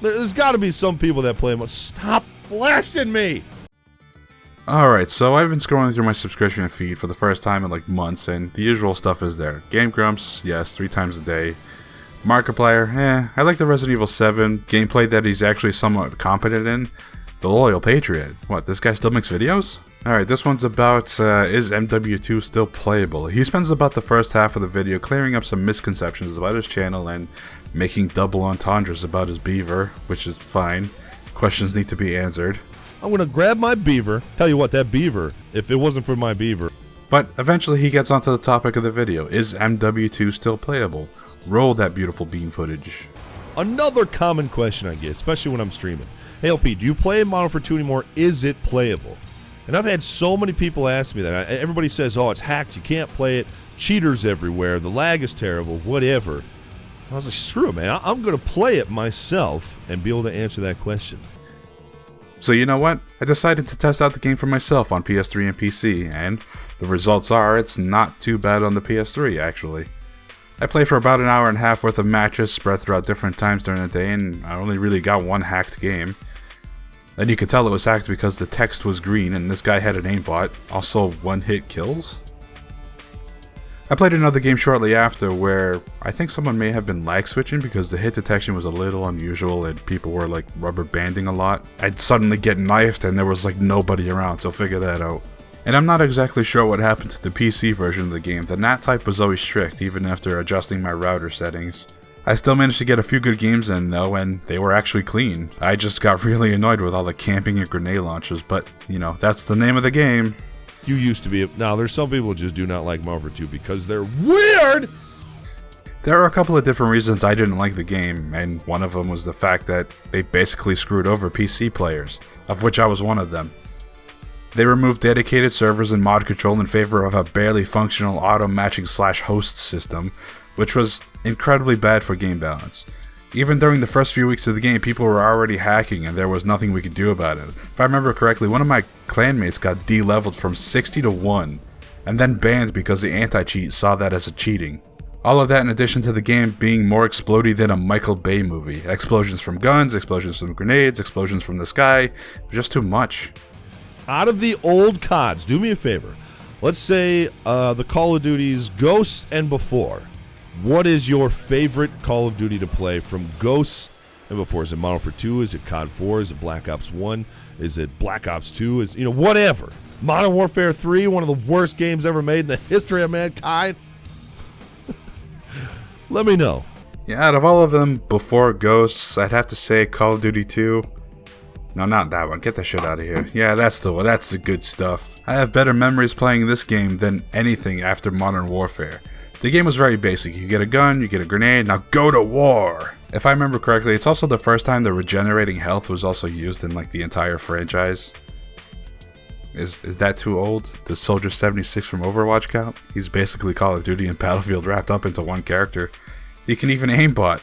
There's got to be some people that play them. Stop flashing me! Alright, so I've been scrolling through my subscription feed for the first time in like months, and the usual stuff is there. Game Grumps, yes, 3 times a day. Markiplier, I like the Resident Evil 7 gameplay that he's actually somewhat competent in. The Loyal Patriot. What, this guy still makes videos? Alright, this one's about, is MW2 still playable? He spends about the first half of the video clearing up some misconceptions about his channel and making double entendres about his beaver, which is fine. Questions need to be answered. I'm gonna grab my beaver. Tell you what, that beaver, if it wasn't for my beaver. But eventually he gets onto the topic of the video. Is MW2 still playable? Roll that beautiful bean footage. Another common question I get, especially when I'm streaming. Hey LP, do you play Modern Warfare 2 anymore? Is it playable? And I've had so many people ask me that. Everybody says, oh, it's hacked, you can't play it, cheaters everywhere, the lag is terrible, whatever. I was like, screw it, man. I'm going to play it myself and be able to answer that question. So you know what? I decided to test out the game for myself on PS3 and PC, and the results are it's not too bad on the PS3, actually. I played for about an hour and a half worth of matches spread throughout different times during the day, and I only really got one hacked game. And you could tell it was hacked because the text was green and this guy had an aimbot, also one-hit kills. I played another game shortly after where I think someone may have been lag switching because the hit detection was a little unusual and people were like rubber banding a lot. I'd suddenly get knifed and there was like nobody around, so figure that out. And I'm not exactly sure what happened to the PC version of the game. The NAT type was always strict even after adjusting my router settings. I still managed to get a few good games in though, and they were actually clean. I just got really annoyed with all the camping and grenade launches, but you know, that's the name of the game. You used to be. Now, there's some people who just do not like Modern Warfare 2 because they're weird! There are a couple of different reasons I didn't like the game, and one of them was the fact that they basically screwed over PC players, of which I was one of them. They removed dedicated servers and mod control in favor of a barely functional auto-matching /host system, which was incredibly bad for game balance. Even during the first few weeks of the game, people were already hacking and there was nothing we could do about it. If I remember correctly, one of my clanmates got de-leveled from 60 to 1, and then banned because the anti-cheat saw that as a cheating. All of that in addition to the game being more explodey than a Michael Bay movie. Explosions from guns, explosions from grenades, explosions from the sky, just too much. Out of the old CODs, do me a favor. Let's say the Call of Duty's Ghosts and before. What is your favorite Call of Duty to play from Ghosts and before? Is it Modern Warfare 2? Is it COD 4? Is it Black Ops 1? Is it Black Ops 2? Is, whatever. Modern Warfare 3, one of the worst games ever made in the history of mankind? Let me know. Yeah, out of all of them before Ghosts, I'd have to say Call of Duty 2. No, not that one. Get that shit out of here. Yeah, that's the one. That's the good stuff. I have better memories playing this game than anything after Modern Warfare. The game was very basic. You get a gun, you get a grenade, now go to war! If I remember correctly, it's also the first time that regenerating health was also used in like the entire franchise. Is that too old? Does Soldier 76 from Overwatch count? He's basically Call of Duty and Battlefield wrapped up into one character. He can even aimbot.